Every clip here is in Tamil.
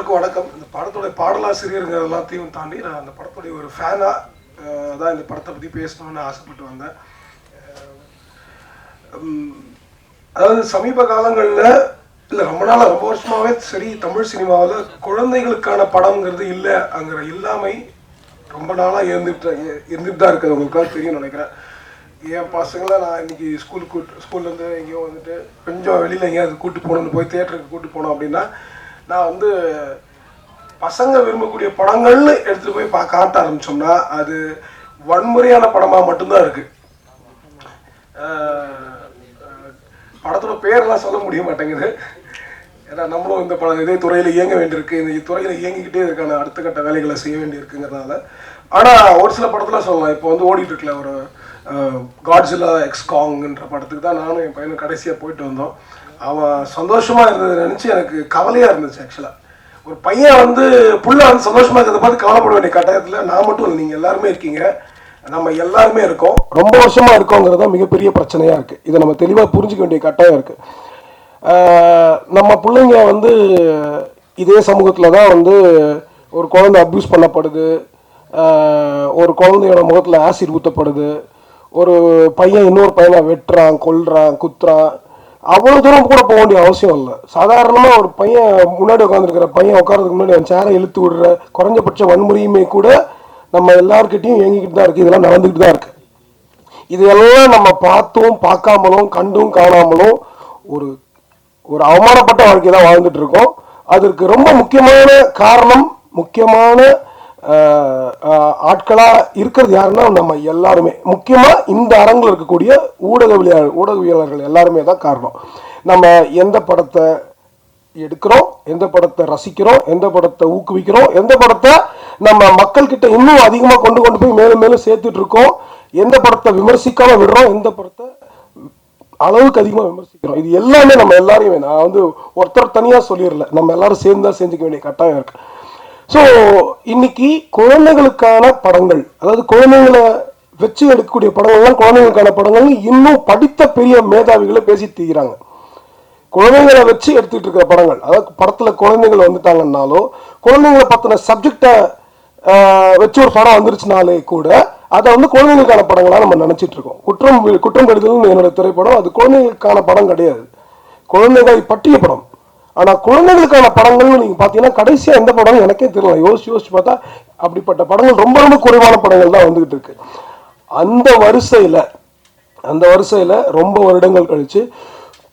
எல்லாருக்கும் வணக்கம். இந்த படத்தோட பாடலாசிரியருங்க எல்லாத்தையும் தாண்டி நான் அந்த படத்துடைய ஒரு ஃபேனாக தான் இந்த படத்தை பற்றி பேசணும்னு ஆசைப்பட்டு வந்தேன். அதாவது சமீப காலங்களில் இல்லை ரொம்ப வருஷமாகவே சரி, தமிழ் சினிமாவில் குழந்தைகளுக்கான படம்ங்கிறது இல்லைங்கிற இல்லாமை ரொம்ப நாளாக இருந்துட்டு தான் இருக்குது. உங்களுக்காக தெரியும் நினைக்கிறேன். என் பசங்களை நான் இன்றைக்கி ஸ்கூல்லேருந்து எங்கேயோ வந்துட்டு கொஞ்சம் வெளியில் எங்கேயாவது கூப்பிட்டு போகணுன்னு போய் தியேட்டருக்கு கூப்பிட்டு போனோம் அப்படின்னா நான் வந்து பசங்க விரும்பக்கூடிய படங்கள்னு எடுத்துகிட்டு போய் காட்ட ஆரம்பித்தோம்னா அது வன்முறையான படமாக மட்டும்தான் இருக்குது. படத்தோட பேரெல்லாம் சொல்ல முடிய மாட்டேங்குது. ஏன்னா நம்மளும் இந்த இதே துறையில் இயங்க வேண்டியிருக்கு, இந்த துறையில் இயங்கிக்கிட்டே இருக்கான அடுத்த கட்ட வேலைகளை செய்ய வேண்டியிருக்குங்கிறதுனால. ஆனால் ஒரு சில படத்தில் சொல்லலாம். இப்போ வந்து ஓடிட்டு இருக்கல ஒரு காட்ஸில்லா எக்ஸ் காங்ன்ற படத்துக்கு தான் நானும் என் பையனும் கடைசியாக போயிட்டு வந்தோம். அவன் சந்தோஷமாக இருந்ததை நினச்சி எனக்கு கவலையாக இருந்துச்சு. ஆக்சுவலாக ஒரு பையன் வந்து புள்ள வந்து சந்தோஷமாக இருக்கிறத பார்த்து கவலைப்பட வேண்டிய கட்டாயத்தில் நான் மட்டும் இல்லை, நீங்கள் எல்லாருமே இருக்கீங்க, நம்ம எல்லாருமே இருக்கோம். ரொம்ப வருஷமாக இருக்கோங்கிறது தான் மிகப்பெரிய பிரச்சனையாக இருக்குது. இதை நம்ம தெளிவாக புரிஞ்சிக்க வேண்டிய கட்டாயம் இருக்குது. நம்ம பிள்ளைங்க வந்து இதே சமூகத்தில் தான் வந்து ஒரு குழந்தை அப்யூஸ் பண்ணப்படுது, ஒரு குழந்தையோட முகத்தில் ஆசிட் ஊற்றப்படுது, ஒரு பையன் இன்னொரு பையனை வெட்டுறான், கொல்றான், குத்துறான். அவ்வளோ தூரம் கூட போக வேண்டிய அவசியம் இல்லை. சாதாரணமாக ஒரு பையன் முன்னாடி உட்காந்துருக்கிற பையன் உட்காரதுக்கு முன்னாடி அவன் சேரை இழுத்து விடுற குறைஞ்சபட்ச வன்முறையுமே கூட நம்ம எல்லாருக்கிட்டையும் இயங்கிக்கிட்டு தான் இருக்குது. இதெல்லாம் நடந்துக்கிட்டு தான் இருக்குது. இதெல்லாம் நம்ம பார்த்தும் பார்க்காமலும் கண்டும் காணாமலும் ஒரு ஒரு அவமானப்பட்ட வாழ்க்கை தான் வாழ்ந்துட்டு இருக்கோம். அதற்கு ரொம்ப முக்கியமான காரணம், முக்கியமான ஆட்களாக இருக்கிறது யாருன்னா நம்ம எல்லாருமே. முக்கியமாக இந்த அரங்கில் இருக்கக்கூடிய ஊடகவியலாளர்கள் எல்லாருமே தான் காரணம். நம்ம எந்த படத்தை எடுக்கிறோம், எந்த படத்தை ரசிக்கிறோம், எந்த படத்தை ஊக்குவிக்கிறோம், எந்த படத்தை நம்ம மக்கள்கிட்ட இன்னும் அதிகமாக கொண்டு போய் மேலும் மேலும் சேர்த்துட்டு இருக்கோம், எந்த படத்தை விமர்சிக்காம விடுறோம், எந்த படத்தை அளவுக்கு அதிகமாக விமர்சிக்கிறோம். இது எல்லாமே நம்ம எல்லாரையுமே, நான் வந்து ஒருத்தர் தனியாக சொல்லிடல, நம்ம எல்லாரும் சேர்ந்து தான் செஞ்சுக்க வேண்டிய கட்டாயம் இருக்கு. ஸோ இன்னைக்கு குழந்தைகளுக்கான படங்கள், அதாவது குழந்தைங்களை வச்சு எடுக்கக்கூடிய படங்கள்லாம் குழந்தைகளுக்கான படங்கள் இன்னும் படித்த பெரிய மேதாவிகளை பேசி தீர்றாங்க. குழந்தைங்களை வச்சு எடுத்துக்கிட்டு இருக்கிற படங்கள், அதாவது படத்தில் குழந்தைகள் வந்துட்டாங்கன்னாலோ குழந்தைங்களை பற்றின சப்ஜெக்டை வச்சு ஒரு படம் வந்துருச்சுனாலே கூட அதை வந்து குழந்தைகளுக்கான படங்களாக நம்ம நினச்சிட்டு இருக்கோம். குற்றம் கடிதல் என்னோட திரைப்படம் அது குழந்தைகளுக்கான படம் கிடையாது, குழந்தைகளை பற்றிய படம். ஆனால் குழந்தைகளுக்கான படங்கள்னு நீங்கள் பார்த்தீங்கன்னா கடைசியாக எந்த படம் எனக்கே தெரியல. யோசிச்சு பார்த்தா அப்படிப்பட்ட படங்கள் ரொம்ப குறைவான படங்கள் தான் வந்துகிட்டு இருக்கு. அந்த வரிசையில் ரொம்ப வருடங்கள் கழிச்சு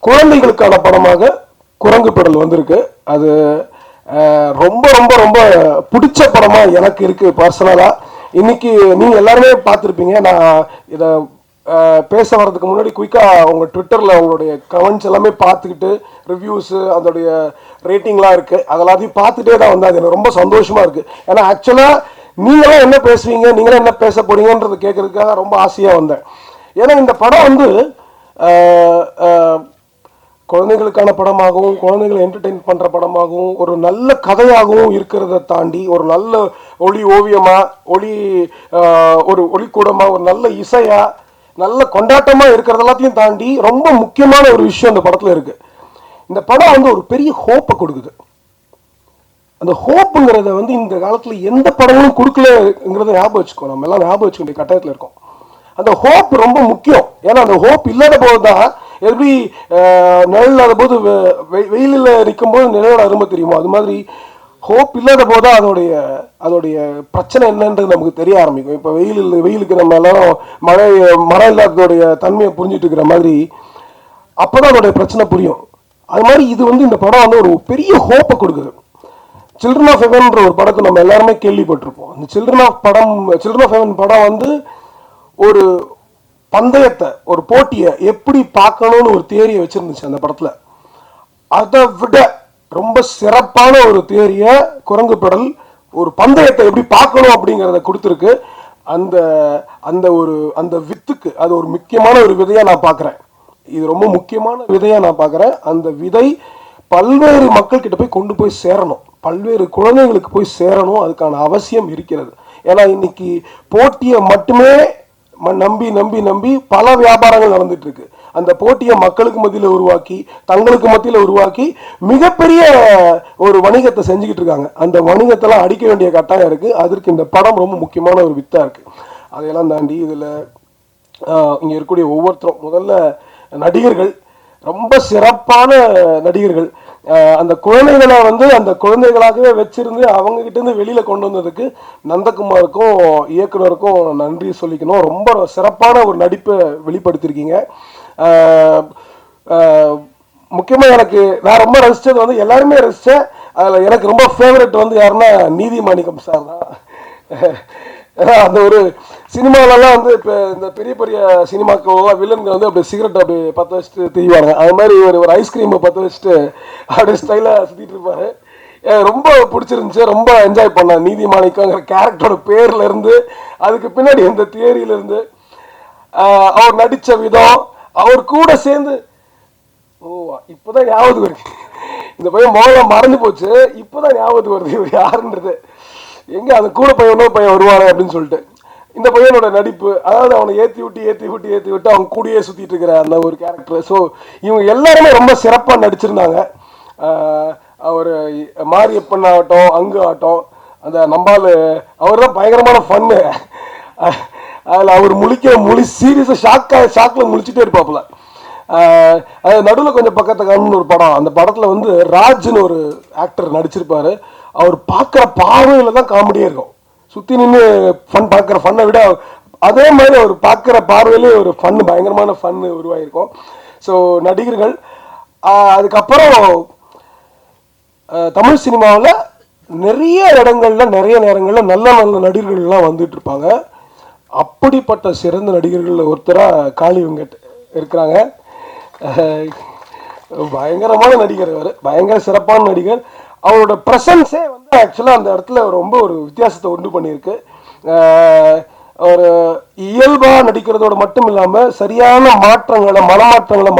குழந்தைகளுக்கான படமாக குரங்கு பெடல் வந்திருக்கு. அது ரொம்ப பிடிச்ச படமாக எனக்கு இருக்குது பர்சனலாக. இன்னைக்கு நீங்கள் எல்லாருமே பார்த்துருப்பீங்க. நான் இதை பேச வர்றதுக்கு முன்னாடி குயிக்காக உங்கள் ட்விட்டரில் உங்களுடைய கமெண்ட்ஸ் எல்லாமே பார்த்துக்கிட்டு ரிவ்யூஸு அதோடைய ரேட்டிங்லாம் இருக்குது, அதெல்லாத்தையும் பார்த்துட்டே தான் வந்தேன். அது எனக்கு ரொம்ப சந்தோஷமாக இருக்குது. ஏன்னா ஆக்சுவலாக நீங்களும் என்ன பேசுவீங்க, நீங்களும் என்ன பேச போறீங்கன்றது கேட்கறதுக்காக ரொம்ப ஆசையாக வந்தேன். ஏன்னா இந்த படம் வந்து குழந்தைகளுக்கான படமாகவும் குழந்தைகளை என்டர்டெயின் பண்ணுற படமாகவும் ஒரு நல்ல கதையாகவும் இருக்கிறத தாண்டி ஒரு நல்ல ஒளி ஓவியமாக ஒரு ஒளிக்கூடமாக ஒரு நல்ல இசையாக நல்ல கொண்டாட்டமாக இருக்கிறது எல்லாத்தையும் தாண்டி ரொம்ப முக்கியமான ஒரு விஷயம் இந்த படத்தில் இருக்குது. இந்த படம் வந்து ஒரு பெரிய ஹோப்பை கொடுக்குது. அந்த ஹோப்புங்கிறத வந்து இந்த காலத்தில் எந்த படங்களும் கொடுக்கலங்கிறத ஞாபகம் வச்சுக்கோ. நம்ம எல்லாம் ஞாபகம் வச்சுக்க வேண்டிய கட்டாயத்தில் இருக்கோம். அந்த ஹோப் ரொம்ப முக்கியம். ஏன்னா அந்த ஹோப் இல்லாத போது தான், எப்படி நிழல் இல்லாத போது வெயிலில் நிற்கும் போது நிழலோட அருமை தெரியுமோ, அது மாதிரி ஹோப் இல்லாத போது தான் அதோடைய பிரச்சனை என்னன்றது நமக்கு தெரிய ஆரம்பிக்கும். இப்போ வெயிலுக்கு நம்ம எல்லாரும் மழை இல்லாததோடைய தன்மையை புரிஞ்சுட்டு இருக்கிற மாதிரி அப்போ தான் அதோடைய பிரச்சனை புரியும். அது மாதிரி இது வந்து இந்த படம் வந்து ஒரு பெரிய ஹோப்பை கொடுக்குது. சில்ட்ரன் ஆஃப் ஹெவன்ற ஒரு படத்தை நம்ம எல்லாருமே கேள்விப்பட்டிருப்போம். அந்த சில்ட்ரன் ஆஃப் ஹெவன் படம் வந்து ஒரு பந்தயத்தை, ஒரு போட்டியை எப்படி பார்க்கணும்னு ஒரு தியரியை வச்சிருந்துச்சு அந்த படத்தில். அதை விட ரொம்ப சிறப்பான ஒரு தியரியை குரங்கு பெடல் ஒரு பந்தயத்தை எப்படி பார்க்கணும் அப்படிங்கிறத கொடுத்துருக்கு. அந்த வித்துக்கு அது ஒரு முக்கியமான ஒரு விதையாக நான் பார்க்குறேன். இது ரொம்ப முக்கியமான விதையாக நான் பார்க்குறேன். அந்த விதை பல்வேறு மக்கள்கிட்ட போய் கொண்டு போய் சேரணும், பல்வேறு குழந்தைங்களுக்கு போய் சேரணும். அதுக்கான அவசியம் இருக்கிறது. ஏன்னா இன்னைக்கு போட்டியை மட்டுமே நம்பி பல வியாபாரங்கள் நடந்துட்டு இருக்கு. அந்த போட்டியை மக்களுக்கு மத்தியில் உருவாக்கி தங்களுக்கு மத்தியில் உருவாக்கி மிகப்பெரிய ஒரு வணிகத்தை செஞ்சுக்கிட்டு இருக்காங்க. அந்த வணிகத்தெல்லாம் அடிக்க வேண்டிய கட்டாயம் இருக்குது. அதற்கு இந்த படம் ரொம்ப முக்கியமான ஒரு வித்தாக இருக்குது. அதையெல்லாம் தாண்டி இதில் இங்கே இருக்கக்கூடிய ஒவ்வொருத்தரும் முதல்ல நடிகர்கள் ரொம்ப சிறப்பான நடிகர்கள். அந்த குழந்தைகளை அந்த குழந்தைகளாகவே வச்சிருந்து அவங்க கிட்டேருந்து வெளியில் கொண்டு வந்ததுக்கு நந்தகுமாருக்கும் இயக்குனருக்கும் நன்றி சொல்லிக்கணும். ரொம்ப சிறப்பான ஒரு நடிப்பை வெளிப்படுத்தியிருக்கீங்க. முக்கியமாக நான் ரொம்ப ரசித்தது எல்லாருமே ரசித்தேன். அதில் எனக்கு ரொம்ப ஃபேவரட் யாருன்னா நீதிமாணிக்கம் சார் தான். அந்த ஒரு சினிமாவிலலாம் இப்போ இந்த பெரிய பெரிய சினிமாக்கள்லாம் வில்லன்கள் அப்படியே சிகரெட் அப்படியே பற்ற வச்சுட்டு திரிவாங்க. அது மாதிரி ஒரு ஐஸ்கிரீமை பற்ற வச்சுட்டு அப்படியே ஸ்டைலாக சுற்றிட்டு இருப்பாரு. ரொம்ப பிடிச்சிருந்துச்சு, ரொம்ப என்ஜாய் பண்ணேன். நீதிமாணிக்கங்கிற கேரக்டரோட பேர்லேருந்து அதுக்கு பின்னாடி இந்த தியரியிலேருந்து அவர் நடித்த விதம், அவர் கூட சேர்ந்து இப்போதான் ஞாபகத்துக்கு வருது. இந்த பையன் முதல்ல மறந்து போச்சு, இப்போதான் ஞாபகத்துக்கு வருது இவர் யாருன்றது. எங்கே அந்த கூட பையனோ பையன் வருவானே அப்படின்னு சொல்லிட்டு இந்த பையனோட நடிப்பு, அதாவது அவனை ஏற்றி விட்டு அவங்க கூடயே சுற்றிட்டு இருக்கிற அந்த ஒரு கேரக்டர். ஸோ இவங்க எல்லாருமே ரொம்ப சிறப்பாக நடிச்சிருந்தாங்க. அவர் மாரியப்பன் ஆகட்டும், அங்கு ஆகட்டும், அந்த நம்பால் அவர் தான் பயங்கரமான ஃபன்னு. அதில் அவர் முழிக்கிற சீரியஸாக ஷாக்கில் முழிச்சிட்டே இருப்பாப்புல. அது நடுவில் கொஞ்சம் பக்கத்துக்கான ஒரு படம், அந்த படத்தில் ராஜ்னு ஒரு ஆக்டர் நடிச்சிருப்பாரு. அவர் பார்க்குற பார்வையில் தான் காமெடியே இருக்கும். சுற்றி நின்று பார்க்குற ஃபன்னை விட அதே மாதிரி அவர் பார்க்குற பார்வையிலே ஒரு ஃபன்னு, பயங்கரமான ஃபன்னு உருவாகிருக்கும். ஸோ நடிகர்கள் அதுக்கப்புறம் தமிழ் சினிமாவில் நிறைய இடங்களில் நிறைய நேரங்களில் நல்ல நல்ல நடிகர்கள்லாம் வந்துட்டு இருப்பாங்க. அப்படிப்பட்ட சிறந்த நடிகர்களில் ஒருத்தராக காளி வெங்கட் இருக்கிறாங்க. பயங்கரமான நடிகர், அவர் பயங்கர சிறப்பான நடிகர். அவரோட ப்ரெசன்ஸே ஆக்சுவலாக அந்த இடத்துல ரொம்ப ஒரு வித்தியாசத்தை உண்டு பண்ணியிருக்கு. ஒரு இயல்பாக நடிக்கிறதோடு மட்டும் இல்லாமல் சரியான மாற்றங்களை, மனமாற்றங்களை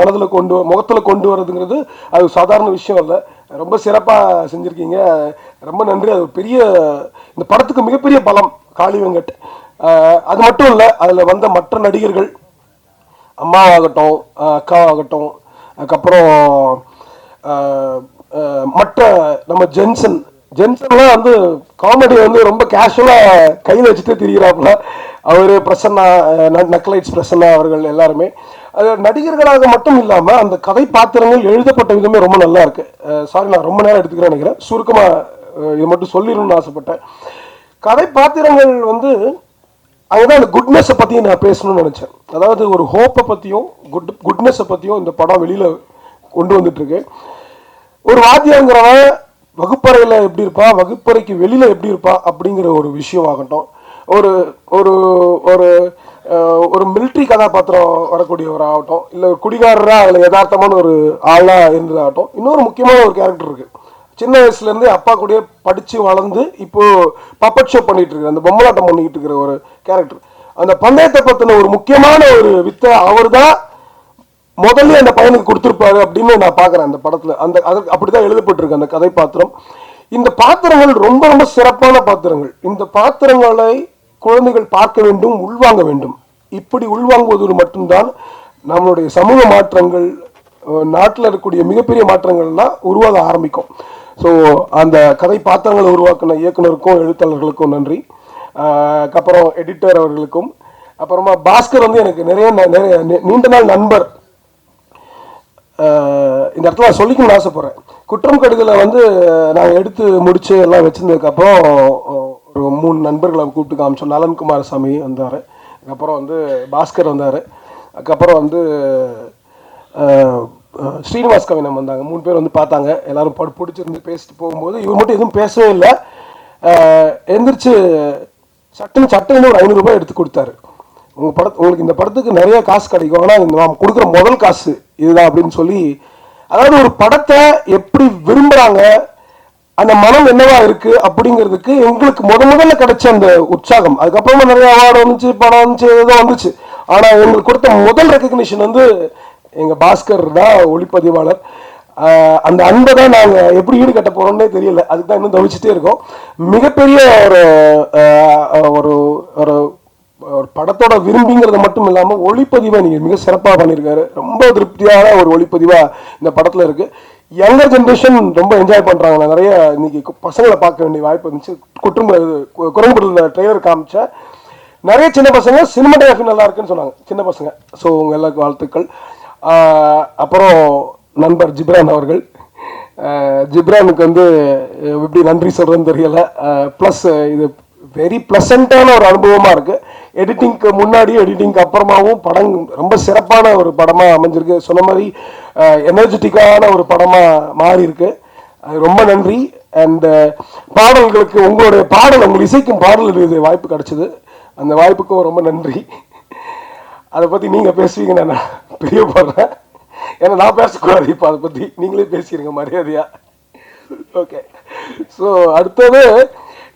முகத்தில் கொண்டு வரதுங்கிறது அது சாதாரண விஷயம் இல்லை. ரொம்ப சிறப்பாக செஞ்சுருக்கீங்க, ரொம்ப நன்றி. அது பெரிய இந்த படத்துக்கு மிகப்பெரிய பலம் காளி வெங்கட். அது மட்டும் இல்லை, அதில் வந்த மற்ற நடிகர்கள், அம்மாவாகட்டும், அக்காவாகட்டும், அதுக்கப்புறம் மற்ற நம்ம ஜென்சன்லாம் காமெடி ரொம்ப கேஷுவலாக கையில் வச்சுட்டு திரிகிறாப்புல. அவர் பிரசன்னா, நக்லைட்ஸ் பிரசன்னா அவர்கள் எல்லாருமே அது நடிகர்களாக மட்டும் இல்லாமல் அந்த கதை பாத்திரங்கள் எழுதப்பட்ட விதமே ரொம்ப நல்லா இருக்கு. சாரி, நான் ரொம்ப நேரம் எடுத்துக்கிறேன் நினைக்கிறேன். சுருக்கமாக இது மட்டும் சொல்லிடணும்னு ஆசைப்பட்டேன். கதை பாத்திரங்கள் அங்கதான் அந்த குட்னஸை பற்றியும் நான் பேசணும்னு நினச்சேன். அதாவது ஒரு ஹோப்பை பற்றியும் குட்னஸை பற்றியும் இந்த படம் வெளியில் கொண்டு வந்துட்டுருக்கு. ஒரு வாத்தியங்கிறவன் வகுப்பறையில் எப்படி இருப்பான், வகுப்பறைக்கு வெளியில் எப்படி இருப்பான் அப்படிங்கிற ஒரு விஷயம் ஆகட்டும், ஒரு ஒரு ஒரு ஒரு மிலிட்ரி கதாபாத்திரம் வரக்கூடியவராகட்டும், இல்லை ஒரு குடிகாரராக அதில் யதார்த்தமான ஒரு ஆளாக இருந்ததாகட்டும், இன்னொரு முக்கியமான ஒரு கேரக்டர் இருக்குது. சின்ன வயசுலேருந்தே அப்பா கூடயே படித்து வளர்ந்து இப்போது பப்பட் ஷோ பண்ணிகிட்டு இருக்கிற, அந்த பொம்மலாட்டம் பண்ணிக்கிட்டு இருக்கிற ஒரு கேரக்டர். அந்த பந்தயத்தை பற்றின ஒரு முக்கியமான ஒரு வித்தை அவர் தான் முதல்ல அந்த பையனுக்கு கொடுத்துருப்பாரு அப்படின்னு நான் பார்க்குறேன் அந்த படத்தில். அதுக்கு அப்படி தான் எழுதப்பட்டிருக்கு அந்த கதை பாத்திரம். இந்த பாத்திரங்கள் ரொம்ப ரொம்ப சிறப்பான பாத்திரங்கள். இந்த பாத்திரங்களை குழந்தைகள் பார்க்க வேண்டும், உள்வாங்க வேண்டும். இப்படி உள்வாங்குவது மட்டும்தான் நம்மளுடைய சமூக மாற்றங்கள், நாட்டில் இருக்கக்கூடிய மிகப்பெரிய மாற்றங்கள்லாம் உருவாக ஆரம்பிக்கும். ஸோ அந்த கதை பாத்திரங்களை உருவாக்கின இயக்குனருக்கும் எழுத்தாளர்களுக்கும் நன்றி. அப்புறம் எடிட்டர் அவர்களுக்கும், அப்புறமா பாஸ்கர் எனக்கு நிறைய நீண்ட நாள் நண்பர். இந்த இடத்துல நான் சொல்லிக்கணும்னு ஆசைப்பட்றேன். குற்றம் கடுதலை நாங்கள் எடுத்து முடித்து எல்லாம் வச்சுருந்ததுக்கப்புறம் ஒரு 3 நண்பர்களை கூப்பிட்டு காமிச்சோம். நலன்குமார் சாமி வந்தார், அதுக்கப்புறம் பாஸ்கர் வந்தார், அதுக்கப்புறம் ஸ்ரீனிவாஸ் கவினம் வந்தாங்க. 3 பேர் பார்த்தாங்க. எல்லோரும் பிடிச்சிருந்து பேசிட்டு போகும்போது இவர் மட்டும் எதுவும் பேசவே இல்லை. எந்திரிச்சு சட்டுன்னு ஒரு 500 ரூபாய் எடுத்து கொடுத்தாரு. உங்களுக்கு இந்த படத்துக்கு நிறைய காசு கிடைக்கும், ஆனால் நாம் கொடுக்குற முதல் காசு இதுதான் அப்படின்னு சொல்லி, அதாவது ஒரு படத்தை எப்படி விரும்புகிறாங்க, அந்த மனம் என்னவா இருக்கு அப்படிங்கிறதுக்கு எங்களுக்கு முதல்ல கிடைச்ச அந்த உற்சாகம். அதுக்கப்புறமா நிறைய அவார்டு வந்துச்சு, படம் வந்துச்சு, ஏதோ வந்துச்சு. ஆனால் எங்களுக்கு கொடுத்த முதல் ரெக்கக்னிஷன் எங்கள் பாஸ்கர் தான், ஒளிப்பதிவாளர். அந்த அன்பை தான் நாங்கள் எப்படி ஈடு கட்ட போகிறோம்னே தெரியல. அதுக்கு தான் இன்னும் தவிச்சிட்டே இருக்கோம். மிகப்பெரிய ஒரு ஒரு ஒரு படத்தோட விரும்பிங்கிறது மட்டும் இல்லாமல் ஒளிப்பதிவாக நீங்கள் மிக சிறப்பாக பண்ணியிருக்காரு. ரொம்ப திருப்தியான ஒரு ஒளிப்பதிவாக இந்த படத்தில் இருக்குது. யங்கர் ஜென்ரேஷன் ரொம்ப என்ஜாய் பண்ணுறாங்க. நான் நிறைய இன்னைக்கு பசங்களை பார்க்க வேண்டிய வாய்ப்பு இருந்துச்சு. குரங்குபுரத்தில் ட்ரெய்லர் காமிச்சேன். நிறைய சின்ன பசங்க சினிமாட்டோகிராஃபி நல்லா இருக்குன்னு சொன்னாங்க, சின்ன பசங்க. ஸோ உங்கள் எல்லாருக்கும் வாழ்த்துக்கள். அப்புறம் நண்பர் ஜிப்ரான் அவர்கள், ஜிப்ரானுக்கு வந்து எப்படி நன்றி சொல்கிறேன்னு தெரியலை. ப்ளஸ் இது வெரி ப்ளசண்ட்டான ஒரு அனுபவமாக இருக்குது. எடிட்டிங்க்கு முன்னாடியும் எடிட்டிங்க்கு அப்புறமாவும் படம் ரொம்ப சிறப்பான ஒரு படமாக அமைஞ்சிருக்கு. சொன்ன மாதிரி எனர்ஜெட்டிக்கான ஒரு படமாக மாறி இருக்கு. அது ரொம்ப நன்றி. அண்ட் பாடல்களுக்கு உங்களுடைய பாடல், உங்கள் இசைக்கும் பாடல் எழுத வாய்ப்பு கிடைச்சிது. அந்த வாய்ப்புக்கும் ரொம்ப நன்றி. அதை பற்றி நீங்கள் பேசுவீங்கன்னு நான் பிரியப்படுறேன். ஏன்னா நான் பேசக்கூடாது, இப்போ அதை பற்றி நீங்களே பேசிடுங்க மரியாதையா. ஓகே. ஸோ அடுத்தது,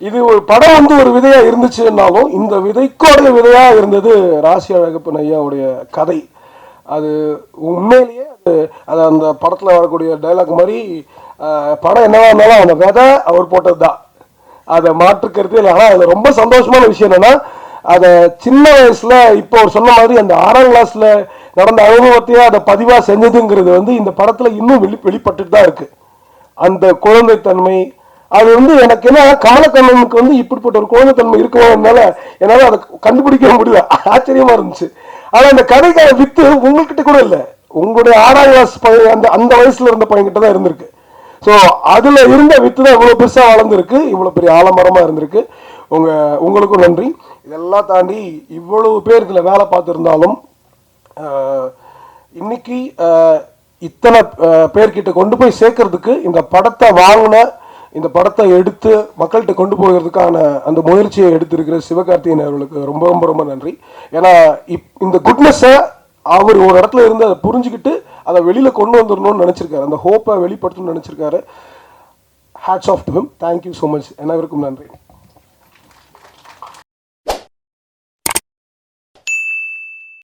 இது ஒரு படம் வந்து ஒரு விதையா இருந்துச்சுன்னாலும் இந்த விதைக்கோடைய விதையா இருந்தது ராசி அழகப்பன் ஐயாவுடைய கதை. அது உண்மையிலேயே அது அந்த படத்தில் வரக்கூடிய டைலாக் மாதிரி படம் என்னவா இருந்தாலும் அந்த விதை அவர் போட்டது தான், அதை மாற்றுக்கிறது இல்லை. ஆனால் அதில் ரொம்ப சந்தோஷமான விஷயம் என்னன்னா, அதை சின்ன வயசுல இப்போ அவர் சொன்ன மாதிரி அந்த 6ஆம் கிளாஸ்ல நடந்த அனுபவத்தையே அதை பதிவாக செஞ்சதுங்கிறது வந்து இந்த படத்தில் இன்னும் வெளிப்பட்டுட்டு தான் இருக்கு. அந்த குழந்தைத்தன்மை அது வந்து எனக்கு என்ன, கமலக்கண்ணனுக்கு வந்து இப்படிப்பட்ட ஒரு குழந்தைத்தன்மை இருக்கனால என்னால் அதை கண்டுபிடிக்க முடியல. ஆச்சரியமா இருந்துச்சு. ஆனால் அந்த கதைக்கான வித்து உங்ககிட்ட கூட இல்லை, உங்களுடைய 6ஆம் கிளாஸ் அந்த அந்த வயசுல இருந்த பையன்கிட்ட தான் இருந்திருக்கு. ஸோ அதில் இருந்த வித்து தான் இவ்வளோ பெருசாக வளர்ந்துருக்கு, இவ்வளோ பெரிய ஆலமரமாக இருந்திருக்கு. உங்களுக்கும் நன்றி. இதெல்லாம் தாண்டி இவ்வளவு பேர் இதில் வேலை பார்த்துருந்தாலும் இன்னைக்கு இத்தனை பேர்கிட்ட கொண்டு போய் சேர்க்கறதுக்கு இந்த படத்தை வாங்கின, இந்த படத்தை எடுத்து மக்கள்கிட்ட கொண்டு போகிறதுக்கான அந்த முயற்சியை எடுத்திருக்கிற சிவகார்த்திகேயன் அவர்களுக்கு ரொம்ப ரொம்ப ரொம்ப நன்றி. ஏன்னா இந்த குட்னஸை அவர் ஒரு இடத்துல இருந்து அதை புரிஞ்சுக்கிட்டு அதை வெளியில் கொண்டு வந்துடணும்னு நினச்சிருக்காரு, அந்த ஹோப்பை வெளிப்படுத்தணும்னு நினச்சிருக்காரு. Hats off to him. Thank you so much. அனைவருக்கும் நன்றி.